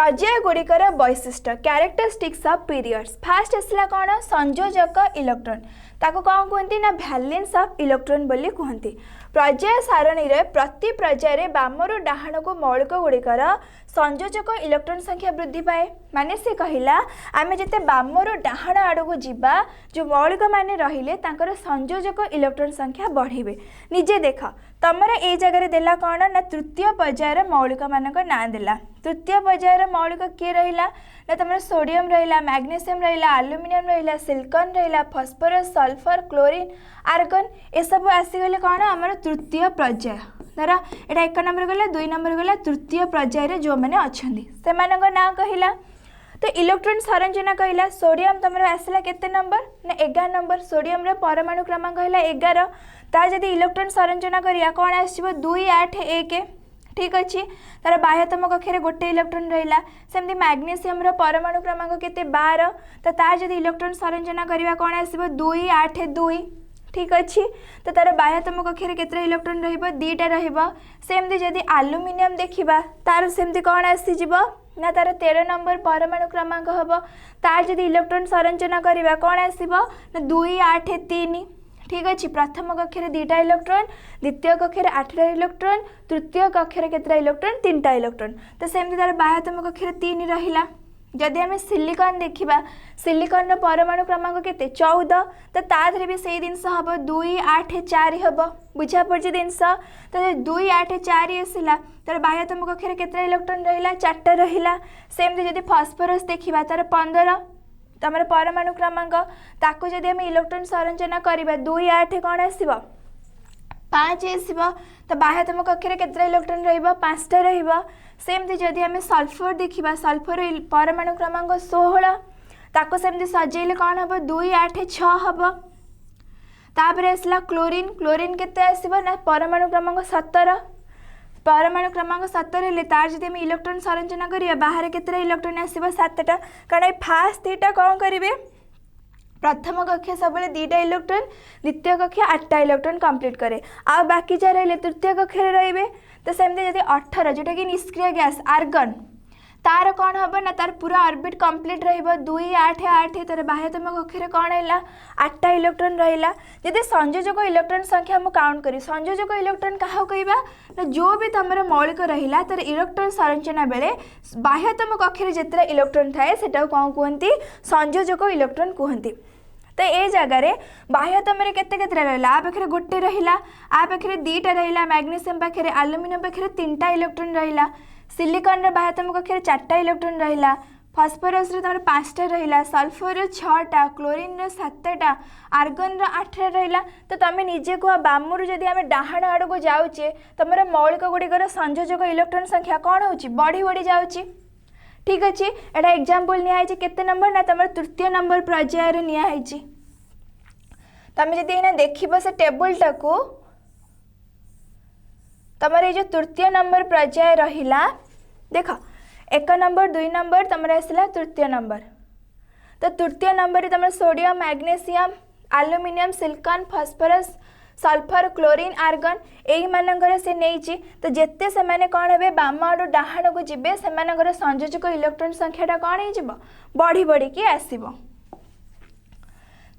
पर्याय गुड़िकर वैशिष्ट्य characteristics of periods fast आसला कौन संयोजक इलेक्ट्रॉन ताको कौन कहते ना वैलेंस ऑफ इलेक्ट्रॉन बोली कहते पर्याय सारणी रे प्रति पर्याय बामरु डाहाण को मौलिक गुड़िकर संयोजक इलेक्ट्रॉन संख्या वृद्धि पाए माने से कहला आमे जते बामरु डाहाण आड़को जीवा जो मौलिक माने रहिले तांकर संयोजक इलेक्ट्रॉन संख्या बढ़िबे निजे देख तमर ए जगह देला कौन ना तृतीय पर्यायर मौलिक मानक ना देला तृतीय पर्यायर मौलिक किए रहिला ना तुम सोडियम रहिला मैग्नेशियम रहिला एल्युमिनियम रहिला सिलिकॉन रहिला फास्फोरस सल्फर क्लोरीन आर्गन ए सब आसीगले कौन आम तृतीय पर्याय धर एटा एक नंबर गला दुई नंबर गला तृतीय पर्यायर जो मैंने अच्छा से ना कहला तो इलेक्ट्रॉन संरचना कहला सोडियम तुम आसला केते नंबर ना 11 नंबर सोडियम रे परमाणु क्रमांक है 11 ता जदि इलेक्ट्रॉन संरचना करिया कौन आसो 2 8 1 ठीक अच्छे तार बाह्यतम कक्षे गोटे इलेक्ट्रॉन रहा सेमती मैग्नेशियम परमाणु क्रमांक केते 12 तो तार जदि इलेक्ट्रॉन संरचना करिया कौन आसो 2 8 2 ठीक अच्छे तो तार बाह्यतम कक्षे केते इलेक्ट्रॉन रहीटा सेमती जदि एल्युमिनियम देखा तार सेमती कौन आसीज ना तार 13 नंबर परमाणु क्रमांक हम तार जदि इलेक्ट्रॉन संरचना करिया कौन आसो ना 2 8 3 ठीक अच्छे प्रथम कक्षे 2टा इलेक्ट्रॉन द्वितीय कक्षे 8टा इलेक्ट्रॉन तृतीय कक्षे केतटा इलेक्ट्रॉन 3टा इलेक्ट्रॉन तो सेमती तार बाह्यतम कक्षे 3 रहिला जदि आम सिलिकॉन देखा सिलिकॉन परमाणु क्रमांक केते 14 तो ताधरे भी से जिनस हम 2 8 4 हम बुझा पड़ी जिनस तो 2 8 4 आसला तार बाह्यतम कक्षे केतटा इलेक्ट्रॉन रहिला 4टा रहिला सेमती जदि फास्फोरस देखा तार 15 तमर परमाणु क्रमांक ताको जदि आम इलेक्ट्रॉन संरचना करवा 2 8 कौन आसो 5 आसो तो बाह्यतम कक्षे केतटा इलेक्ट्रॉन रहीटा सेमती जदि आम सल्फर देखा सल्फर परमाणु क्रमांक 16 ताको सेमती सजेले कौन हम 2 8 6 हम तापर आसला क्लोरीन क्लोरीन केते आसो ना परमाणु क्रमांक 17 परमाणु क्रमांक 17 हेले तार जदि आम इलेक्ट्रॉन संरचना करिया बाहर केतटा इलेक्ट्रॉन आसो 7टा कारण फास्ट दुईटा कौन करेंगे प्रथम कक्षा सब 2टा इलेक्ट्रॉन द्वितीय कक्षा 8टा इलेक्ट्रॉन कंप्लीट करे आ बाकी जहाँ रही तृतीय कक्षा रे तो सेमती जदि 18 जोटा कि निष्क्रिय गैस आर्गन तार कौन हम ना तार पूरा ऑर्बिट कंप्लीट रहिबो 2 8 8 तार बाह्यतम कक्षे कौन है 8टा इलेक्ट्रॉन रहिला जदि संयोजक इलेक्ट्रॉन संख्या हम काउंट करी संयोजक इलेक्ट्रॉन क्या कहवा ना जो भी तुम मौलिक रहिला तार इलेक्ट्रॉन संरचना बेले बाह्यतम कक्षे जितना इलेक्ट्रॉन थाए सेटा कौन कहते संयोजक इलेक्ट्रॉन कहते तो ये जगार बाह्यतम केते केते रहा आ पाखे गोटे रहा आ पाखे 2टा रहा मैग्नेशियम पाखे एल्युमिनियम पाखे 3टा इलेक्ट्रॉन रहा सिलिकॉन बाह्यतम कक्षे 4टा इलेक्ट्रॉन रहा फास्फोरस तुम 5टा रहा सल्फर 6टा क्लोरीन 7टा आर्गन 8टा रहा तो तुम निजे कह बामरू जदि आम डाहाण आड़ को जाऊे तुम मौलिक गुड़िकर संयोजक इलेक्ट्रॉन संख्या कौन हो बढ़ी बढ़ी जाऊँगी ठीक अच्छे एटा एग्जांपल नियाई केते नंबर ना तुम तृतीय नंबर पर्यायर नियाई तुम जदि देखिब से टेबुल टाकू तुम ये जो तृतीय नंबर पर्याय रहिला देख 1 नंबर 2 नंबर तुम आसला तृतीय नंबर तो तृतीय नंबर तुम sodium magnesium aluminium silicon phosphorus sulphur chlorine argon यही मानकर से नहीं तो जिते से मैंने कौन हे बाम आड़ डाहाण को जी से संयोजक इलेक्ट्रॉन संख्याटा कौन हो बढ़ी बढ़ी कि आसब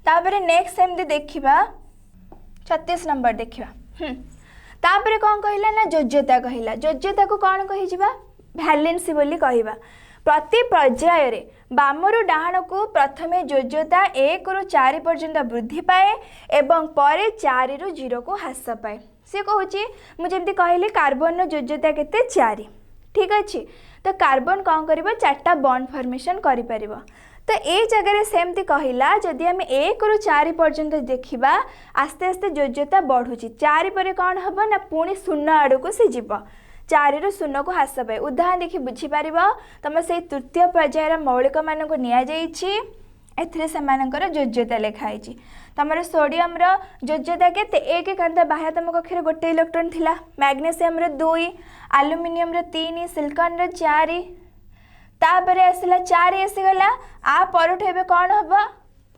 तापर नेक्स्ट सेमती देखा 36 नंबर देखा तापर कौन कहला ना योज्यता कहला योज्यता को कौन कही वैलेंसी बोली कहवा प्रति पर्याय बामरु डाहाण को प्रथमे योज्यता 1 रु 4 पर्यंत वृद्धि पाए एवं पर 4 रु 0 को ह्रास पाए सी कहूँ मुझे कहली कार्बन योज्यता केते 4 ठीक अच्छे तो कार्बन कौन कर 4टा बॉन्ड फॉर्मेशन कर तो ये जगह सेमती कहला जदि आम 1 रु 4 पर्यंत देखा आस्ते आस्ते योज्यता बढ़ुची 4 पर कौन हम ना पुणी 0 आड़ को सी जीव 4 रु 0 को ह्रास पाए उदाहरण देखि बुझीपार तुम से तृतीय पर्यायर मौलिक मान को निमानकर योज्यता लिखाई तुम सोडियम योज्यता के 1 कारण बाह्यतम कक्षे गोटे इलेक्ट्रॉन थिला मैग्नेशियम 2 एल्युमिनियम 3 सिलिकॉन 4 तापर आसला 4 आसीगला आ पर कौन हम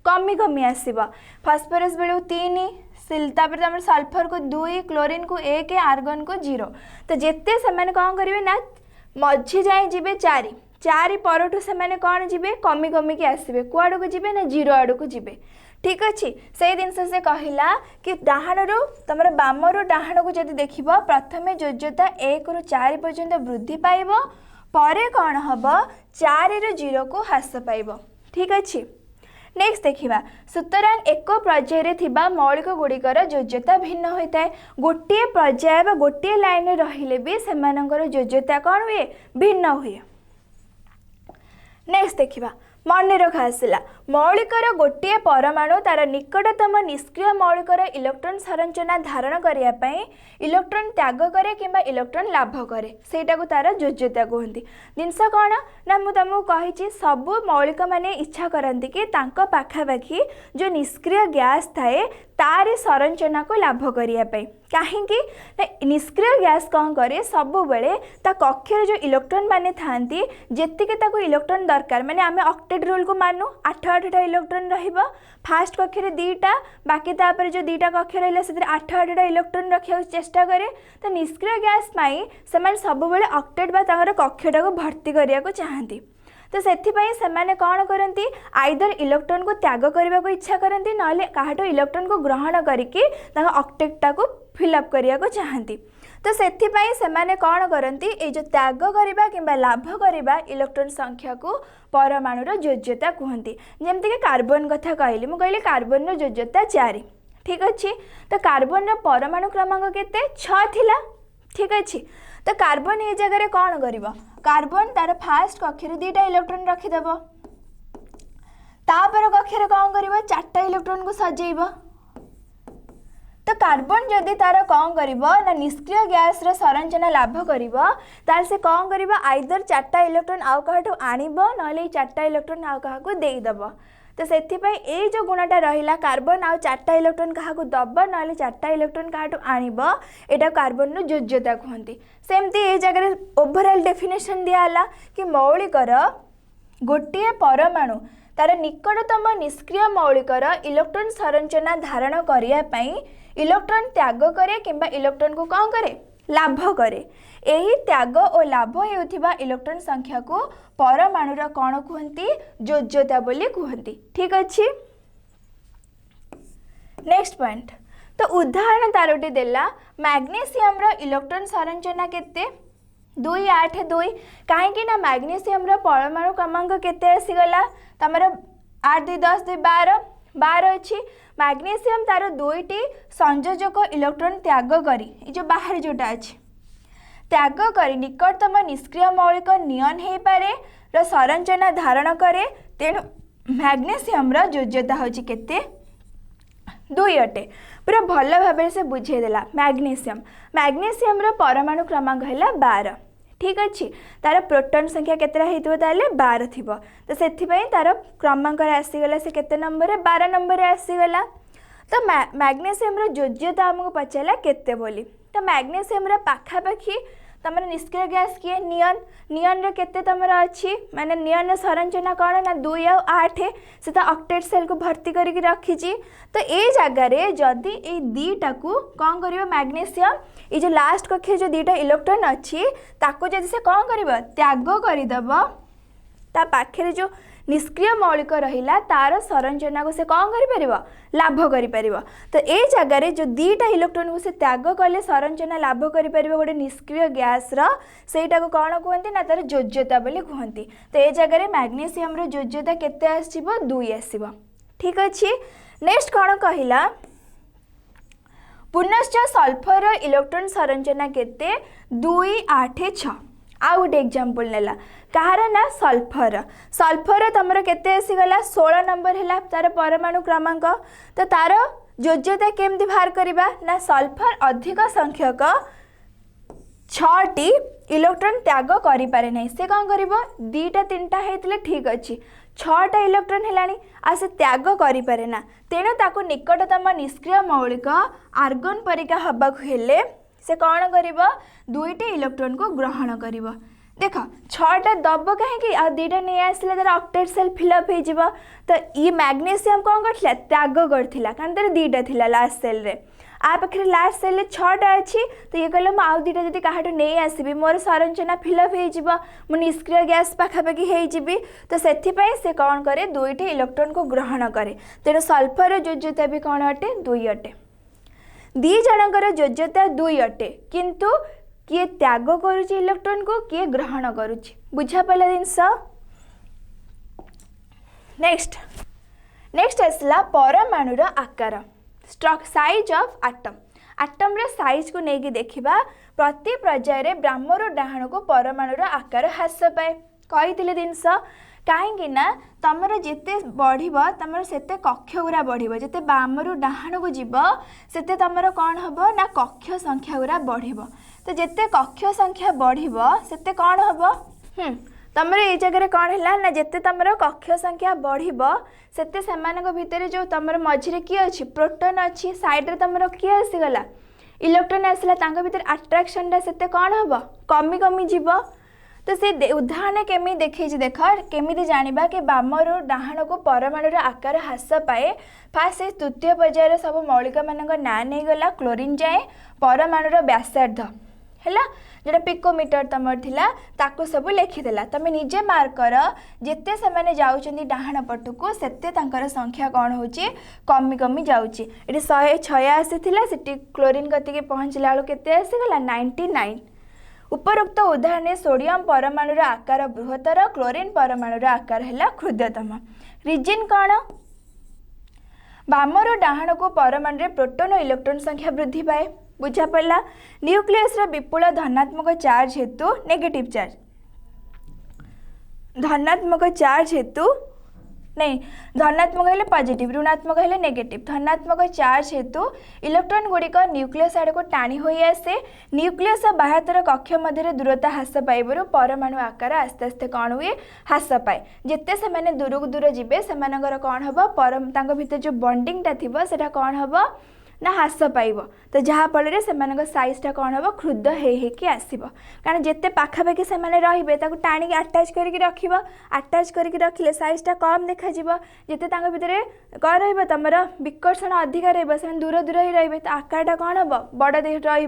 कमी कमी आसब फास्फोरस बेलू 3 तापर तुम सल्फर को 2 क्लोरीन को 1 आर्गन को 0 तो जिते से कौन करेंगे ना मझी जाए जी 4 चारि परठू से कौन जीवे कमी कमिकी आसवे कुआड़ को जीवे ना जीरो आड़ को जीवे ठीक अच्छे से जिनस से कहला कि डाहाण रु तुम बाम रु डाहाण को जब देख प्रथम योज्यता 1 रु 4 पर्यंत वृद्धि पाइब परे कौन हम 4 रु 0 को ह्रास पाइब ठीक अच्छे। नेक्स्ट देखा सुतरां एक पर्यायर थिबा मौलिक गुड़िकर योज्यता भिन्न होता है गोटे पर्याय गोटे लाइन रहिले भी सेमानकर योज्यता कौन हुए भिन्न हुए। नेक्स्ट देखा मन रखा आसला मौलिकर गोटे परमाणु तार निकटतम निष्क्रिय मौलिकर इलेक्ट्रॉन संरचना धारण करने इलेक्ट्रॉन त्याग करे किंबा इलेक्ट्रॉन लाभ करे सेटा को तार योज्यता कहते जिनस कौन ना मुझे तुमको कही सबू मौलिक मैंने इच्छा करती कि पाखापाखि जो निष्क्रिय गैस थाए तार संरचना को लाभ करने कहीं निष्क्रिय गैस कौन करे सबु बेले ता कक्षर जो इलेक्ट्रॉन माने थांती जेतिके ताको इलेक्ट्रॉन दरकार माने आमे ऑक्टेट रूल को मानु 8-8टा इलेक्ट्रॉन रहिबा फास्ट कक्षर 2टा बाकी तापर जो 2टा कक्ष रहिला से 8-8टा इलेक्ट्रॉन रखिया चेष्टा करे तो निष्क्रिय गैस पाई समान सबु बेले ऑक्टेट बा तांगर कक्षटा को भर्ती करिया को चाहती तो सेथिपाई सेमाने कौन करती आइदर इलेक्ट्रॉन को त्याग करने को इच्छा करती ना काहाटो इलेक्ट्रॉन को ग्रहण करके ऑक्टेटा को फिलअप करने को चाहती तो सेथिपाई सेमाने कौन करती ये जो त्याग करवा किंबा लाभ करवा इलेक्ट्रॉन संख्या को परमाणुर योज्यता कहती जमती कि कार्बन कथा कहली मुझे कहली कार्बन योज्यता 4 ठीक अच्छे तो कार्बन परमाणु क्रमांक केते 6 थिला ठीक अच्छे तो कार्बन ये जगह कौन कर कार्बन तार फास्ट कक्षर 2टा इलेक्ट्रॉन रखीदेव तापर कक्षर कौन कर 4टा इलेक्ट्रॉन को सजेब तो कार्बन जदि तार कौन कर ना निष्क्रिय गैस संरचना लाभ कर से कौन कर आइदर 4टा इलेक्ट्रॉन आउ कहाठू आणब ना 4टा इलेक्ट्रॉन आउ क्या देदेव तो से ये जो गुणटा रहा कार्बन आउ 4टा इलेक्ट्रॉन क्या दब ना 4टा इलेक्ट्रॉन क्या आणब यहाँ कार्बन योज्यता कहते सेमती ये जगह ओवरऑल डेफिनेशन दिया कि मौलिकर गोटे परमाणु तार निकटतम निष्क्रिय मौलिकर इलेक्ट्रॉन संरचना धारण करने इलेक्ट्रॉन त्याग करे किंबा इलेक्ट्रॉन को कौन करे लाभ करे यही त्याग और लाभ होता इलेक्ट्रॉन संख्या को परमाणुर कौन कहती योज्यता बोली कहती ठीक अच्छे। नेक्स्ट पॉइंट तो उदाहरण तारोटी देला मैग्नीशियम इलेक्ट्रॉन संरचना केते 282 कहीं मैग्नीशियम परमाणु क्रमांक केते आसीगला तमर 8 2 10 2 12 अच्छी मैग्नीशियम तार 2टी संयोजक इलेक्ट्रॉन त्याग करी जो बाहर जोटा अच्छे त्याग करी निकटतम निष्क्रिय मौलिक नियन हो पारे संरचना धारण करे तेणु मैग्नीशियम योज्यता होची केते 2 अटे पूरा भल भाव से बुझेदेला मैग्नीशियम परमाणु क्रमांक है 12 ठीक अच्छे तार प्रोटॉन संख्या केतरा हेतु ताले 12 थिबो तो सेथिपई तार क्रमांक आसीगला से केते नंबर 12 नंबर आसीगला तो मैग्नीशियम योज्यता आमको पचारा केते बोली तो मैग्नीशियम पाखापाखि तमर निष्क्रिय गैस किए नियन केते तमर अच्छी माने नियन संरचना कौन ना 2 और 8 से ऑक्टेट सेल को भर्ती करके रखी तो ये जगार जदि ये 2टा को कौन कर मैग्नीशियम ये जो लास्ट कक्षे जो 2टा इलेक्ट्रॉन अच्छी ताको जदि से कौन कर त्याग करदेव ता पाखे जो निष्क्रिय मौलिक रहिला तार संरचना को से कौन कर लाभ कर तो ये जगार जो 2टा इलेक्ट्रॉन को से त्याग कले संरचना लाभ कर गोटे निष्क्रिय गैस सेटा को कौन कहते ना तार योज्यता बोली कहती तो ये जगार मैग्नीशियम योज्यता केते आसीबो 2 आसीबो ठीक अच्छे। नेक्स्ट कौन कहला पुनश्च सल्फर इलेक्ट्रॉन संरचना केते 2 8 6 आउ गोटे एग्जांपल नेला कहार ना सल्फर तुमर केते आसीगला 16 नंबर है तार परमाणु क्रमांक तो तार योज्यता केमती बाहर करबा ना सल्फर अधिक संख्यक 6टी इलेक्ट्रॉन त्याग करि पारे नै से कौन कर 2टा 3टा हेतले ठीक अच्छे 6टा इलेक्ट्रॉन है आ से त्याग करि पारे ना तेणु ताको निकटतम निष्क्रिय मौलिक आर्गन परिका हबाक हेले से कौन कर 2टी इलेक्ट्रॉन को ग्रहण कर देख 6टा दब कहीं आ 2टा नहीं आसला तार ऑक्टेट सेल फिलअप हो तो ये मैग्नीशियम कौन कर त्याग करथिला कारण तार 2टा थिला लास्ट सेल रे आ पाखे लास्ट सेल 6टा अच्छी तो ये कहले आउ दुटा जब क्या नहीं आसबि मोर संरचना फिलअप हो निष्क्रिय गैस पाखापाखि हो तो से कौन करे 2टी इलेक्ट्रॉन को ग्रहण करे तेणु सल्फर योज्यता भी कौन अटे 2 अटे। दी जनकर योज्यता 2 अटे किंतु किए त्याग करुच्ची इलेक्ट्रॉन को किए ग्रहण करुच्ची बुझा पड़ा जिनस। नेक्स्ट आसला परमाणुर आकार साइज ऑफ एटम। एटम रे साइज को लेकिन देखा प्रति पर्यायर ब्राह्मण डाहाण को परमाणुर आकार ह्रास पाए कही जिनस कहीं तुमर जिते बढ़ तुम से कक्ष गुरा बढ़ जिते बामरु डाहाण को जीव से तुमर कौन हम ना कक्ष संख्या गुरा बढ़ तो जिते कक्ष संख्या बढ़ से कौन हम तुम ये जगह कौन है ना जिते तुम कक्ष संख्या बढ़ से भितर जो तुम मझे किए अच्छी प्रोटोन अच्छी सैड्रे तुम किए आसीगला इलेक्ट्रॉन आसला भीतर अट्राक्शन से कौन हम कमी कमी जीव तो से उदाहरण केमी देखी देख केमी जाना कि बामर डाहाण को परमाणुर आकार ह्रास पाए फास्ट से तृतीय पर्यायर सब मौलिक मान ना नहीं गला क्लोरीन जाए परमाणुर व्यासार्ध है जोटा पिकोमीटर तुम ताकू सब लिखिदेला तुम निजे मार्क कर जिते से जाऊँच डाहाण पटक से संख्या कौन हो कमी कमी जाऊँगी ये 186 थी क्लोरीन कति पहुँचला बेलू के आसीगला 99। उपरोक्त उदाहरण सोडियम परमाणुर आकार बृहत्तर क्लोरीन परमाणुर आकार है क्षुद्रतम रिजन कौन बामर डाहाण को परमाणु रे प्रोटोन और इलेक्ट्रॉन संख्या वृद्धि पाए बुझा पड़ा न्यूक्लियस विपुल धनात्मक चार्ज हेतु नेगेटिव चार्ज धनात्मक चार्ज हेतु नहीं धनात्मक है पॉजिटिव ऋणात्मक है नेगेटिव धनात्मक चार्ज हेतु इलेक्ट्रॉन गुड़िक न्यूक्लियस आड़ को टाणी हो आसे न्यूक्लियस बाह्यतर कक्ष मध्य दूरता ह्रास पाइबार परमाणु आकार आस्ते आस्ते कौन हुए ह्रास पाए जिते से दूर को दूर जीवे से कौन हम भीतर जो बॉन्डिंगटा थी से कौन हम ना ह्रास पाइब तो जहाँफल से साइजटा कौन हम क्षुद्र होकि आसब कारण जिते पाखापाखि से रे टाणी आटाच करके रख आटाच करके रखिले साइजटा कम देखा जिते भितर कौन रम विकर्षण अधिक रे दूर दूर ही रे तो आकारटा कौन हम बड़ रही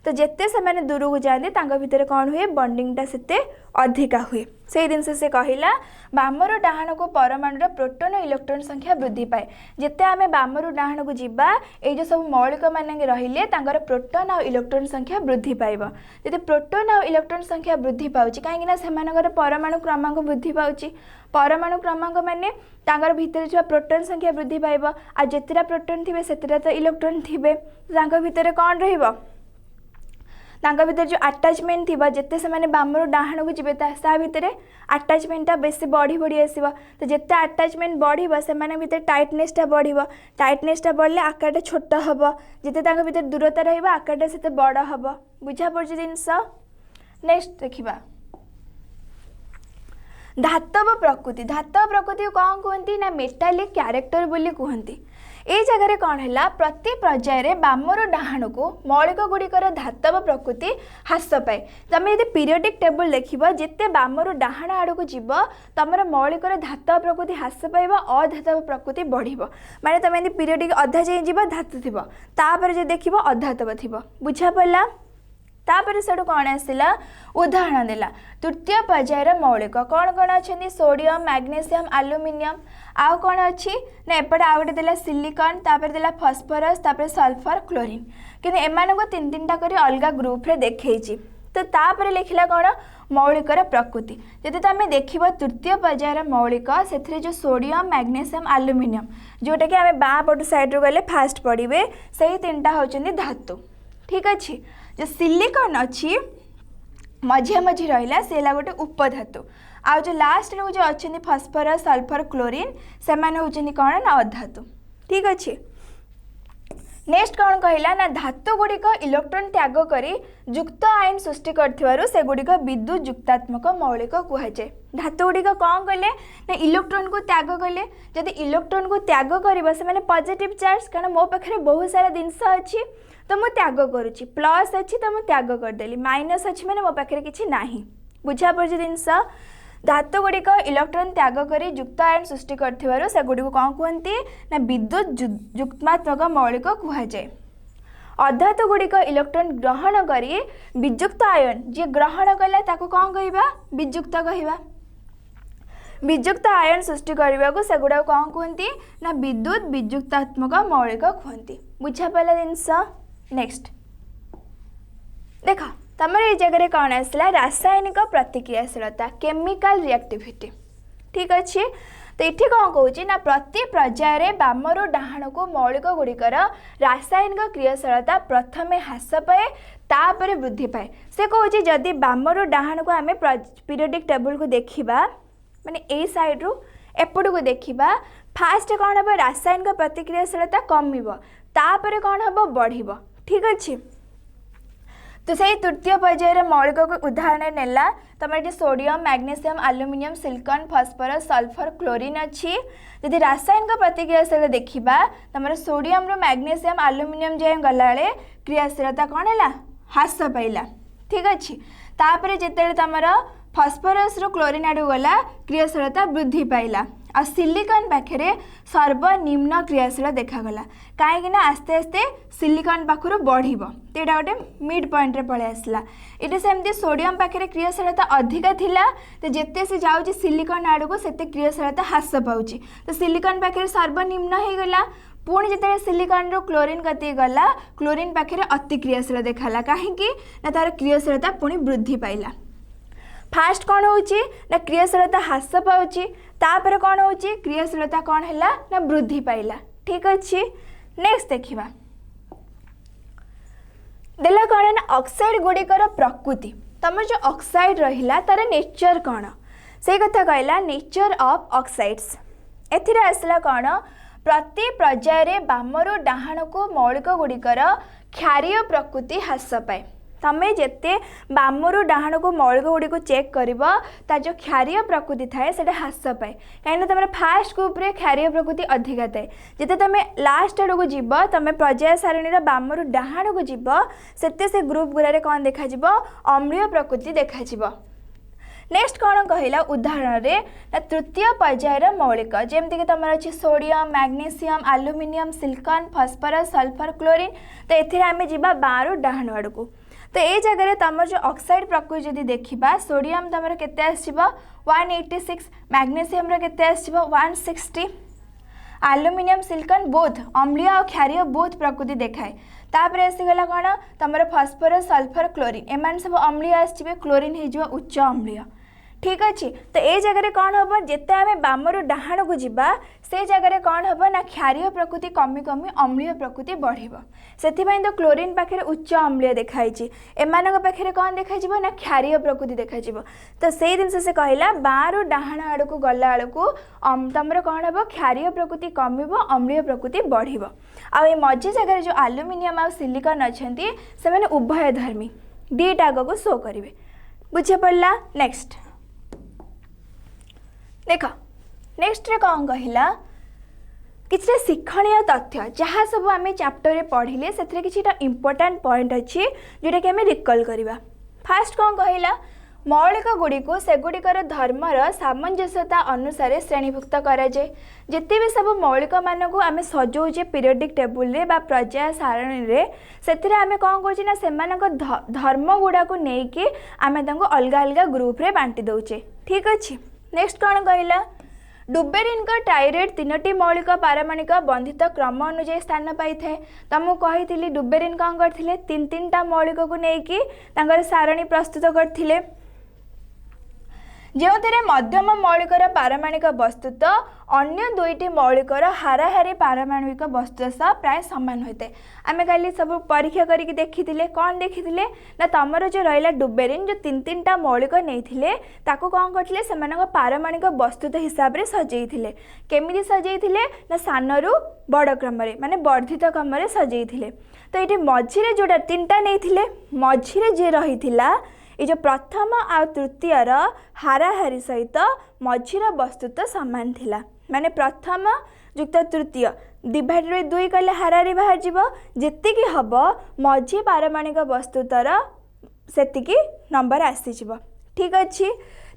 तो जिते से दूर को जाते भितर कौन हुए बॉन्डिंगटा से अधिका हुए से जिनसे से कहला बामर डाहाण को परमाणुर प्रोटोन और इलेक्ट्रॉन संख्या वृद्धि पाए जिते आम बामर डाहाण को जीवा ये सब मौलिक मान रहिले प्रोटोन और इलेक्ट्रॉन संख्या वृद्धि पाइब जब प्रोटोन और इलेक्ट्रॉन संख्या वृद्धि पाउची कहीं से परमाणु क्रमांक वृद्धि पाउची परमाणु क्रमांक माने तांगर भीतर जो प्रोटोन संख्या वृद्धि पाइब आ जितेटा प्रोटोन थे से तो इलेक्ट्रॉन थे भितर कौन रहिबो भीतर जो आटाचमेंट थी जिते से बामर डाहाण को जीवे भितर आटाचमेंटा बेसी बढ़ी बढ़ी आसो तो जिते आटाचमेंट बढ़ से भीतर टाइटनेसटा बढ़ टाइटनेसटा बढ़ले आकारटा छोट हम जिते भीतर दूरता रहा आकारटा से बड़ हम बुझा पड़ जिनस। नेक्स्ट देखा धातव प्रकृति को कौन कहती ना मेटालिक क्यारेक्टर बोली कहती ये जगह कौन है प्रति पर्यायर बामर डाहाण को मौलिक गुड़िकर धातव प्रकृति ह्रास पाए तुम यदि पीरियडिक टेबल देख जिते बामर डाहाण आड़ को जीव तुम मौलिकर धातव प्रकृति ह्रास पाइब अधातव प्रकृति बढ़ माने तुम यदि पीरियडिक अधा जाए जीव धातु थी तापर देख अधातव थी बुझा पड़ा तापर से कौन आसला उदाहरण देला तृतीय पर्यायर मौलिक कौन कौन अच्छा सोडियम मैग्नेशियम एल्युमिनियम आउ कौन अच्छी ना एपटे आउ गोटे देला सिलिकॉन तापर देला फॉस्फोरस तापर सल्फर क्लोरीन किंतु एमान को तीन तीनटा कर अलग ग्रुप रे देखैछि तो तापर लिखला कौन मौलिकर प्रकृति जदि तुम देख तृतीय पर्यायर मौलिक से जो सोडियम मैग्नेशियम एल्युमिनियम जोटा कि आम बाँ पट साइड गले फास्ट पढ़े से तीनटा होचंदी धातु ठीक अच्छे जो सिलिकॉन अच्छी मझे मझे रहा से गोटे उपधातु आउ जो लास्ट जो अच्छा फॉस्फोरस सल्फर क्लोरीन से होती कौन ना अधातु ठीक अच्छे। नेक्स्ट कौन कहला ना धातु गुड़िक इलेक्ट्रॉन त्याग करी युक्त आयन सृष्टि से गुड़िक विद्युत युक्तात्मक मौलिक कहुए धातु गुड़िक कौन कले ना इलेक्ट्रॉन को त्याग कले जदि इलेक्ट्रॉन को त्याग कर से पॉजिटिव चार्ज कारण मो पाखे बहुत सारा जिनस अच्छी तो मुझे त्याग करुच्ची प्लस अच्छी तो मुझे त्याग करदेली माइनस अच्छी मैंने मो पाखे किसी ना बुझा पड़ी जिनस धातु गुड़िक इलेक्ट्रॉन त्याग करी युक्त आयन सृष्टि से गुड़ी कौन कहते ना विद्युत युग्मात्मक मौलिक कहुए। अधातु गुड़िक इलेक्ट्रॉन ग्रहण करी विजुक्त आयन जी ग्रहण कला ताको कौन कहबा विजुक्त कहबा विजुक्त आयन सृष्टि करने को सेगुड़ा कौन कहती ना विद्युत विजुक्तात्मक मौलिक कहती बुझा पाला जिनस नेक्स्ट देख तुम ये जगह कौन आसला रासायनिक प्रतिक्रियाशीलता केमिकल रिएक्टिविटी ठीक अच्छे तो ये कौन कौच ना प्रति पर्यायर बामरु डाहाण को मौलिक गुड़िकर रासायनिक क्रियाशीलता प्रथमे ह्रास पाए तापर वृद्धि पाए से कौच जदि बामरु डाहाण को आम पीरियडिक टेबल को देखा माने ए साइड रु एपट को देखा फास्ट कौन हम रासायनिक प्रतिक्रियाशीलता कमिब तापर कौन हम बढ़ ठीक अच्छे तो सही तृतीय पर्यायर मौलिक को उदाहरण नेला तुम ये sodium magnesium aluminium silicon phosphorus sulphur chlorine अच्छी जदि रासायनिक प्रतिक्रियाशीलता देखा तुम सोडियम रु मैग्नीशियम एल्युमिनियम जाए गला क्रियाशीलता कौन है ह्रास पाइला ठीक अच्छे तापर जिते तुम फस्फोरस रु क्लोरीन आड़ गला क्रियाशीलता वृद्धि पाइला आ सिलिकॉन पाखे सर्वनिम्न क्रियाशील देखागला कहीं आस्ते आस्ते सिलिकॉन पाखर बढ़ तो यहाँ गोटे मिड पॉइंट पलि आसला ये सेमती सोडियम पाखे क्रियाशीलता अधिका थिला तो जिते से जाऊँगी सिलिकॉन आड़ को सेते क्रियाशीलता ह्रास पाँच तो सिलिकॉन पाखे सर्वनिम्न हो गला पुणी जिते सिलिकॉन रो क्लोरीन कति गला क्लोरीन पाखे अति क्रियाशील देखाला कहीं तार क्रियाशीलता पुणी वृद्धि पाइला फास्ट कौन होची ना क्रियाशीलता ह्रास पाँच तापर कौन होची क्रियाशीलता कौन है ना वृद्धि पाइला ठीक अच्छे नेक्स्ट देखा देला कौन ना ऑक्साइड गुड़िकर प्रकृति तुम जो ऑक्साइड रहिला तार नेचर कौन से कथा कहला नेचर ऑफ ऑक्साइड्स एथिरे आसला कौन प्रति पर्यायर बामरु डाहाण को मौलिक गुड़िकर क्षारीय प्रकृति ह्रास पाए तमें जिते बामरु डाहाण को मौलिक गुड़ी को चेक कर जो क्षारीय प्रकृति थाए से ह्रास पाए कहीं तुम फास्ट ग्रुप रे क्षारीय प्रकृति अधिका थाए जिते तुम लास्ट आड़ को जीव तुम पर्याय सारणी बामरु डाहाण को जीव से ग्रुप गुड़ा कौन देखा अम्लीय प्रकृति देखा नेक्स्ट कौन कहला उदाहरण रे तृतीय पर्यायर मौलिक जमती कि तुम अच्छी sodium magnesium aluminium silicon phosphorus sulphur chlorine तो ये आम जा बारु डाहाण आड़ को तो ये जगह तुम जो ऑक्साइड प्रकृति जब देखा सोडियम तुम केते आसो 186 मैग्नीशियम केते आसो 160 एल्युमिनियम सिलिकॉन बोथ अम्लीय और क्षारीय बोथ प्रकृति देखाए तापर आसीगला कौन तुम फास्फोरस सल्फर क्लोरीन एम सब अम्लीय आसवे क्लोरीन हो उच्च अम्लीय ठीक अच्छे तो ये जगह कौन हम जिते आम बामरु डाहाण को जीवा से जगह कौन हम ना क्षारीय प्रकृति कमी कमी अम्लीय प्रकृति बढ़ से तो क्लोरीन पाखे उच्च अम्लीय देखाई एम पाखे कौन देखा ना क्षारीय प्रकृति देखा तो से जिन से कहला बारु डाहाण आड़ को गला आड़ को तुम कौन हम क्षारीय प्रकृति कमिब अम्लीय प्रकृति बढ़ आ मझी जगह जो एल्युमिनियम आ सिलिकॉन अच्छा से उभय धर्मी दीटा को शो करेंगे बुझे पड़ा नेक्स्ट देख नेक्स्ट रे कौन कहला किसी शिक्षणीय तथ्य जहाँ सब आम चैप्टर पढ़िले से किसी इंपोर्टेंट पॉइंट अच्छी जोटा कि आम रिकल करवा फास्ट कौन कहला मौलिक गुड़ी को सेगुड़िकर धर्मर सामंजस्यता अनुसार श्रेणीभुक्त कराए जिते भी सब मौलिक मान को आम सजाऊे पीरियडिक टेबुल रे बा पर्याय सारणी रे से आम कौन कर धर्म गुड़ा को लेकिन आम अलग अलग ग्रुप रे बांटी दौचे ठीक अच्छे नेक्स्ट कौन कहला डुबेरिन का टाइरेट तीनोटी मौलिक पारमाणिक बंधित क्रम अनुजाई स्थान पाई थाए तुमको कही डुबेरिन कौन करथिले तीन तीन टा मौलिक को लेकिन सारणी प्रस्तुत करथिले जो मध्यम मौलिकर पारमाणिक वस्तुत अन्य दुईटी मौलिकर हाराहारी पारमाणविक वस्तु सह प्राय सामान होता है आम कल सब परीक्षा करके देखी कौन देखी ना तुम जो रहा डुबेरिन जो तीन तीन टा मौलिक नहीं कौन करते से पारमाणिक वस्तुत हिसाब से सजेई केमी सजेई ना सानू बड़ क्रम माने वर्धित क्रम सजेई तो ये मझीरे जोटा तीन टा नहीं मझीरे जे रही ये जो प्रथम आ तृतीयर हाराहारी सहित मझीर वस्तु तो सामान थिला माने प्रथम युक्त तृतीय डिवाइड बाय 2 कले हाराहारी बाहर जीव जेतिकी हब मझी पारमाणिक वस्तुतर सेतिकी नंबर आसीजिव ठीक अच्छे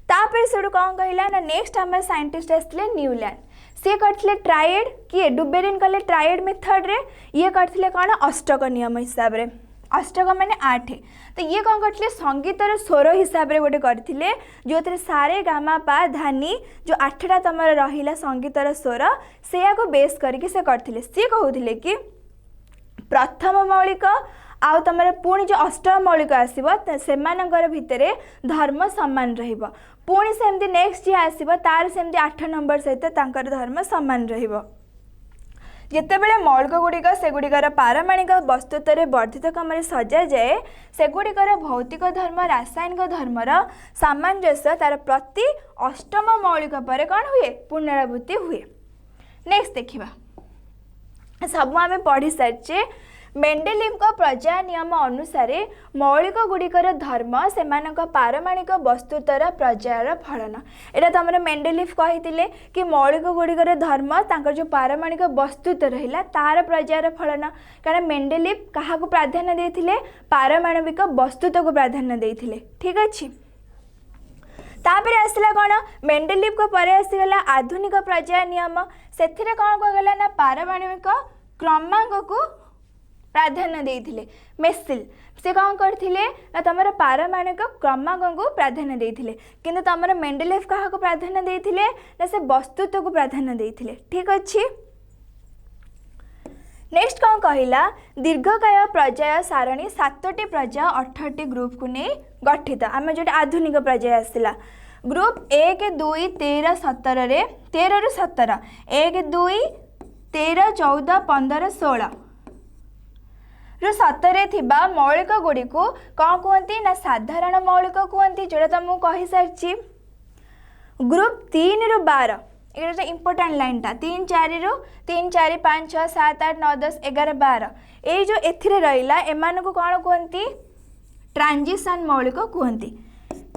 तापर से कौन कहला ना नेक्स्ट आम साइंटिस्ट आसते न्यूलैंड सी करथिले ट्राइड किए डुबेरिन कले ट्राइड मेथड रे ये करथिले कौन अष्टक नियम हिसाब रे अष्टक माने 8 तो ये कौन करथिले संगीतर स्वर हिसाब रे गोटे करथिले जो थे सारे गामा पा धानी जो 8टा तमर रहिला संगीतर स्वर से को बेस करके से करथिले सी कहउथिले कि प्रथम मौलिक आउ तुम पुणी जो अष्टम मौलिक आसो से भितर धर्म सामान रहिबो पुणी सेमती नेक्स्ट जी आसो तार सेमती 8 नंबर सहित तांकर धर्म सामान रहिबो जितेबले मौलिक गुड़िक सेगुड़िकर पारमाणिक वस्तुत्व वर्धित क्रम सजा जाए सेगुड़िकर भौतिक धर्म रासायनिक धर्मर सामंजस्य तार प्रति अष्टम मौलिक पर कौन हुए पुनरावृत्ति हुए। नेक्स्ट देखिबा सब आम पढ़ी सारी मेंडेलिव प्रजा नियम अनुसार मौलिक गुड़िकर धर्म से पारमाणिक वस्तुतर प्रजार फलन एटा तुम मेंडेलिव कही कि मौलिक गुड़िकर धर्म तांकर जो पारमाणिक वस्तुत रहिला तार प्रजार फलन कारण मेंडेलिव क्या प्राधान्य देथिले पारमाणविक वस्तुत को प्राधान्य देथिले ठीक अच्छे। तापर आसला कौन मेंडेलिव को परे आसीगला आधुनिक प्रजा नियम से कौन कहगला ना पारमाणविक क्रमांक को प्राधान्य देथिले मेसिल से कौन करथिले ना तमर पारमाणविक क्रमांक को प्राधान्य देथिले किंतु तमर मेंडेलिव कहा को प्राधान्य देथिले ना से वस्तुत्व को प्राधान्य देथिले ठीक अच्छे। नेक्स्ट कौन कहला दीर्घकाय प्रजा सारणी 7टी प्रजा 18टी ग्रुप को नहीं गठित आम जो आधुनिक प्रजा आसला ग्रुप 1 2 13 17 रे 13 रु 17 1 2 13 14 15 16 रु 17 थिबा मौलिक गुड़ी को कौन कहती ना साधारण मौलिक कहती जोड़ा तुमको कही सारी ग्रुप 3 रु 12 ये इंपोर्टाट लाइन टा 3 4 रु 3 4 5 6 7 8 9 10 11 12 ये जो एथिरे रहिला एमान को कौन कहती ट्रांजिशन मौलिक कहती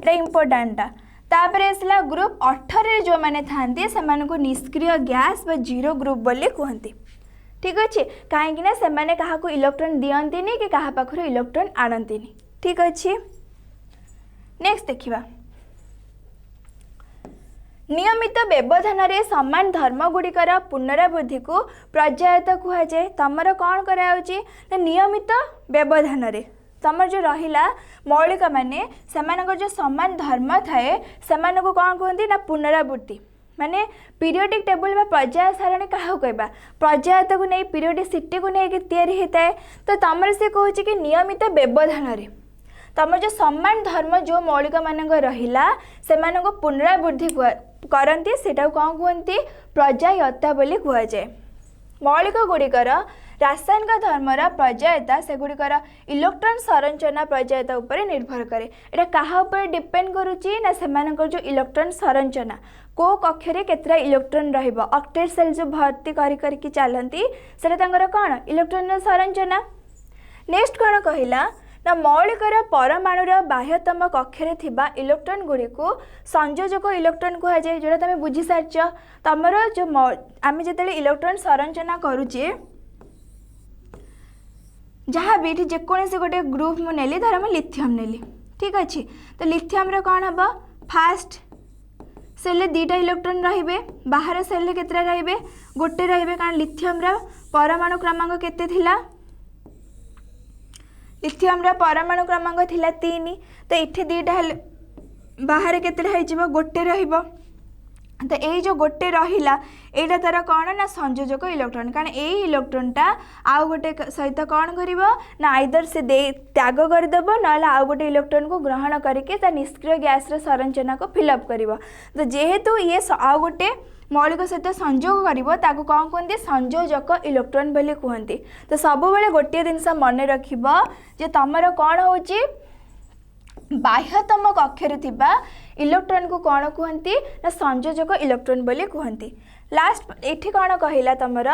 ये इंपोर्टाट टा तापर आसला ग्रुप 18 जो मैंने थांती से निष्क्रिय गैस व जीरो ग्रुप बोली कहती ठीक अच्छे कहीं से मैंने क्या इलेक्ट्रॉन दियंती कि क्या पाखर इलेक्ट्रॉन आणती ठीक अच्छे। नेक्स्ट देखिबा नियमित व्यवधान रे समान धर्म गुड़िकर पुनरावृद्धि को प्रजायत कहुए तमर कौन कराउची ना नियमित व्यवधान रे तमर जो रहिला मौलिक माने सेमानकर जो समान धर्म थाए सेमान को कौन कहती ना पुनरावृत्ति माने पीरियोडिक टेबल बा प्रजा सारणी क्या कहबा प्रजायत को नहीं पीरियोडिसिटी को नहीं तैयारी होता है तो तमर से कहूँ कि नियमित व्यवधान रे तमर जो समान धर्म जो मौलिक मानक रहिला सेमान को पुनरावृद्धि करती सेटा कौन कहती प्रजायता बोली कहुए मौलिक गुड़िकर रासायनिक धर्मर प्रजायता सेगुड़िकर इलेक्ट्रॉन संरचना प्रजायता उपर निर्भर करे एटा कहा उपर डिपेंड करुची ना सेमानकर जो इलेक्ट्रॉन संरचना को कक्षरे केतरा इलेक्ट्रॉन रहिबो ऑक्टेट सेल जो भर्ती करी चलती सेटा तांकर कौन इलेक्ट्रॉन संरचना। नेक्स्ट कौन कहला ना मौलिकर परमाणुर बाह्यतम कक्षरे थिबा इलेक्ट्रॉन गुड़ी को संयोजक इलेक्ट्रॉन कहुए जोड़ा तुम बुझी सारी तमर जो आम जो इलेक्ट्रॉन संरचना करुचे जहाँ भी जेकोसी गोटे ग्रुप मुझे नेली धर मुझे लिथियम नेली ठीक अच्छे तो लिथियम रे कौन हम फास्ट सेल 2टा इलेक्ट्रॉन रे बाहर सेल केतरा रे गोटे रे कारण लिथियम परमाणु क्रमांक केते थिला लिथियम परमाणु क्रमांक थिला 3 तो ये 2टा बाहर केतटा गोटे रहिबो तो ये जो गोटे रहिला एटा तार कौन ना संयोजक इलेक्ट्रॉन कारण यही इलेक्ट्रॉनटा आउ गोटे सहित कौन करिवो ना आइदर से त्याग करदेव ना आउ गोटे इलेक्ट्रॉन को ग्रहण करके निष्क्रिय गैस संरचना को फिलअप करिवो तो जेहेतु ये आउ गोटे मौलिक सहित संयोग कर कौन कहते संयोजक इलेक्ट्रॉन बोली कहते तो सब बेले गोटे जिनस मन रखिबो जे तमर कौन होची बाह्यतम कक्षरे थिबा इलेक्ट्रॉन को कौन कहती ना संयोजक इलेक्ट्रॉन बोली कहती। लास्ट एठी कौन कहला तमर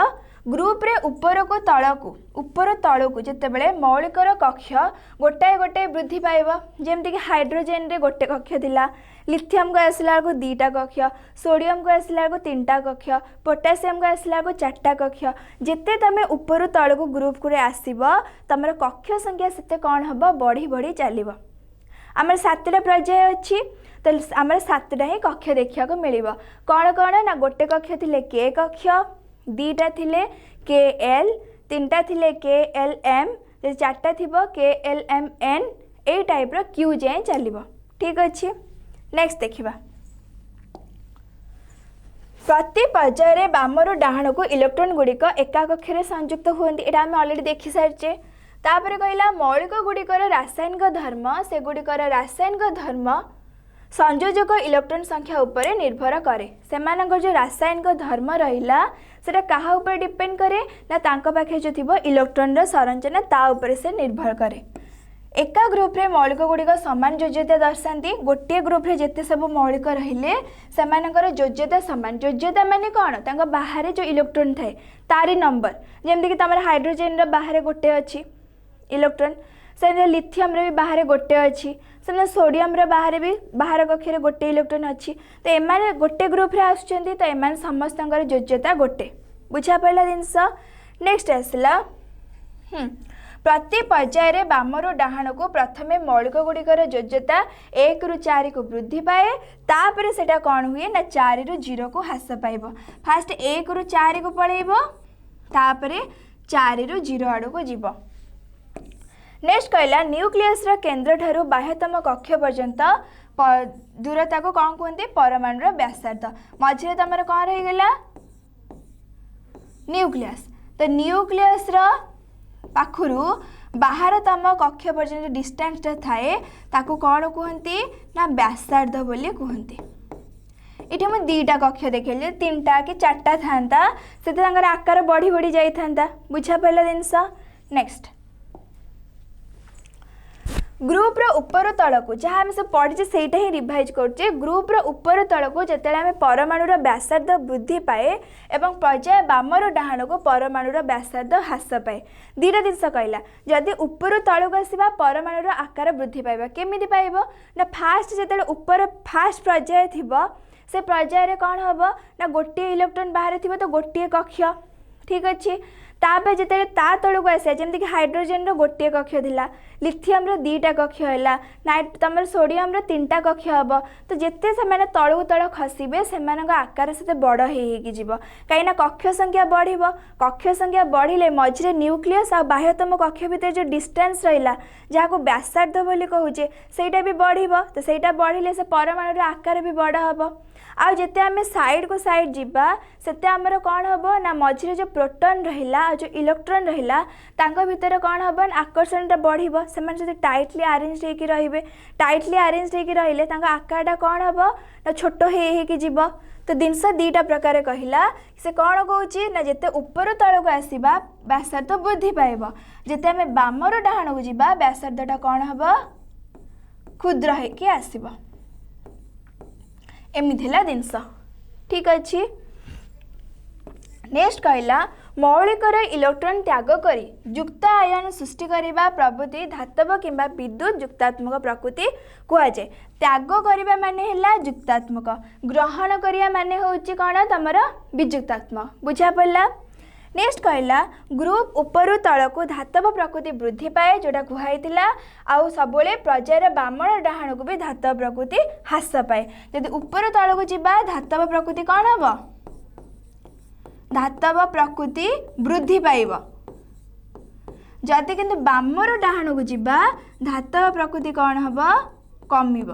ग्रुप रे ऊपर को तल को जितेबाला मौलिकर कक्ष गोटाए गोटाए वृद्धि पाइब जमती कि हाइड्रोजेन रे गोटे कक्ष थिला लिथियम को आसला को 2टा कक्ष सोडियम को आसला को 3टा कक्ष पोटासियम को आसला को 4टा कक्ष जिते तुम ऊपर तल को ग्रुप को आसब तुम कक्ष संख्या से कौन हम बढ़ी बढ़ी चलो आमर 7टा पर्याय अच्छी तो आमर 7टा ही कक्ष देखा मिल कौन कौन ना गोटे कक्ष थे के कक्ष 2टा थे के एल 3टा थे के एल एम 4टा थी K L M N A टाइप्र क्यू जाए चलो ठीक अच्छे। नेक्स्ट देखा प्रति पर्यायर बामर डाहाण को इलेक्ट्रॉन गुड़िक एका कक्षे संयुक्त होती यहाँ आम अलरेडी देखी सारी। तापर कहला मौलिक गुड़िकर रासायनिक धर्म से गुड़िकर रासायनिक धर्म संयोजक इलेक्ट्रॉन संख्या उपरे निर्भर करे से जो रासायनिक धर्म रहा सेटा कहा ऊपर डिपेंड करे ना तांको पाखे जो थी इलेक्ट्रॉन संरचना ता उपरे से निर्भर करे। एका ग्रुप रे मौलिक गुड़िक सामान योज्यता दर्शाती गोटे ग्रुप रे जिते सब मौलिक रहिले सेमानकर योज्यता सामान योज्यता माने कौन तांको बाहर जो इलेक्ट्रॉन थाए तारी नंबर जमती कि तुम हाइड्रोजेन बाहर गोटे अच्छी इलेक्ट्रॉन से लिथियम रे भी बाहर गोटे अच्छी से सोडियम रे बाहर भी बाहर कक्षे गोटे इलेक्ट्रॉन अच्छी तो एमाने गोटे ग्रुप रे आसुचंती तो एमाने समस्त योज्यता गोटे बुझा पड़ा जिनस। नेक्स्ट आसला प्रति पर्यायर बामर डाहाण को प्रथमे मौलिक गुड़िकर योज्यता 1 ରୁ 4 को वृद्धि पाए तापर सेटा कौन हुए ना 4 ରୁ 0 को ह्रास पाइब फास्ट 1 ରୁ 4 को पलैब तापर 4 ରୁ 0 आड़ को जीव। नेक्स्ट कहला न्यूक्लियस केंद्र ठारू बाह्यतम कक्ष पर्यंत दूरता को कौन कहते परमाणु व्यासार्ध मझे तुम कौन रहीगला न्यूक्लियस तो न्यूक्लियस पाखुरु बाहरतम कक्ष पर्यंत डिस्टेंस थाए ताकू कौन कहती ना व्यासार्ध बोली कहती। ये मुझे 2टा कक्ष देखेली 3टा कि 4टा था से आकार बढ़ी बढ़ी जाता बुझा पड़ा जिनस। नेक्स्ट ग्रुप रो ऊपर तल को जहाँ आम सब पढ़े से ही रिवाइज करुचे ग्रुप रो ऊपर तल को जिते आम परमाणुर व्यासार्ध वृद्धि पाए एवं पर्याय बामर डाहाण को परमाणुर व्यासार्ध ह्रास पाए 2टा जिनस कहला जदि ऊपर तल को आसवा परमाणुर आकार वृद्धि पाइबा केमिति पाइब ना फास्ट जिते ऊपर फास्ट पर्याय थी से पर्याय कौन हम ना गोटे इलेक्ट्रॉन बाहर थी तो गोटे कक्ष ठीक अच्छे तापर जिते ता तलू को आसे जमीक हाइड्रोजेन गोटे कक्ष थिला लिथियम 2टा कक्ष है नाइट तुम सोडियम 3टा कक्ष हम तो जिते से तलू तल खसबे से आकार से बड़ हो कहीं कक्ष संख्या बढ़ कक्ष संख्या बढ़िले मझे न्यूक्लियस आ बाह्यतम कक्ष भितर जो डिस्टेंस रहा जहाँ को व्यासार्ध बोली कहूचे सेटा भी बढ़ तो सेटा बढ़िले से परमाणुर आकार भी बड़ हम आउ जिते आम साइड को साइड जीवा सेते आमर कौन हम ना मझे जो प्रोटॉन रहा जो इलेक्ट्रॉन रहा भितर कौन हम आकर्षण बढ़ से टाइटली अरेंज होकर रे टाइटली अरेंज होकर रहिले आकारटा कौन हम ना छोट हो तो जिनस 2टा प्रकार कहला से कौन कौची ना जिते ऊपर तल को आसवा व्यासार्ध वृद्धि पाइब जिते आम बामर डाहाण को जीवा व्यासार्धटा कौन हम क्षुद्र होकर आसब एमती जिनस ठीक अच्छे। नेक्स्ट कहला मौलिकर इलेक्ट्रॉन त्याग करी युक्त आयन सृष्टि करने प्रवृत्ति धातव किंबा विद्युत युक्तात्मक प्रकृति कहुए त्याग करने माने है युक्तात्मक ग्रहण करने माने होची कौन तुम विजुक्तात्मक बुझा पड़ा। नेक्स्ट कहला ग्रुप ऊपर तल को धातव प्रकृति वृद्धि पाए जोटा कहुई आउ सब पर्यायर बामर डाहाण को भी धातव प्रकृति ह्रास पाए जदि ऊपर तल को जीवा धातव प्रकृति कौन हम धातव प्रकृति वृद्धि पाइब जदि किंतु बामर डाहाण को जीवा धातव प्रकृति कौन हम कमिब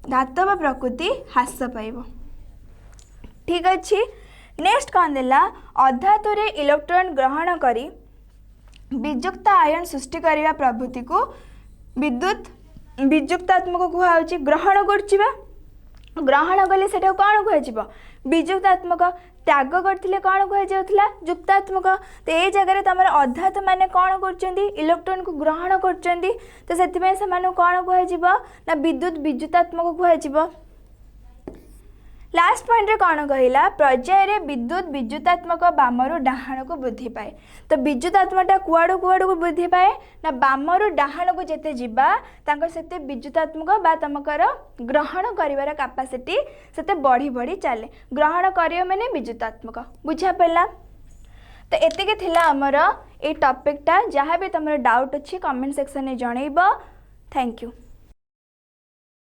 धातव प्रकृति ह्रास पाइब ठीक अच्छे। नेक्स्ट कौन देला अधातुरे इलेक्ट्रॉन ग्रहण करी विजुक्त आयन सृष्टि करने प्रवृत्ति को विद्युत विजुक्तात्मक कहुच्छी ग्रहण कर ग्रहण कले से कौन कह विजुक्तात्मक त्याग करथिले कौन कहुला युक्तात्मक तो ये जगह तुम अधात माने कौन कर इलेक्ट्रॉन को ग्रहण कर तो से कौन कह विद्युत विजुतात्मक कह लास्ट पॉइंट रे कौन कहला पर्यायर विद्युत विद्युतात्मक बामर डाहाण को वृद्धि पाए तो विद्युतात्मकटा कुआड़ू कुआड़ू को वृद्धि पाए ना बामर डाहाण को जिते जीवा से विद्युतात्मक बा तुमकर ग्रहण कर कैपेसिटी से बढ़ी बढ़ी चले ग्रहण कर माने विद्युतात्मक बुझा पड़ा। तो एतिके थिला हमर ए टॉपिकटा जहाँ भी तुम डाउट अच्छी कमेंट सेक्शन में जनइब थैंक यू।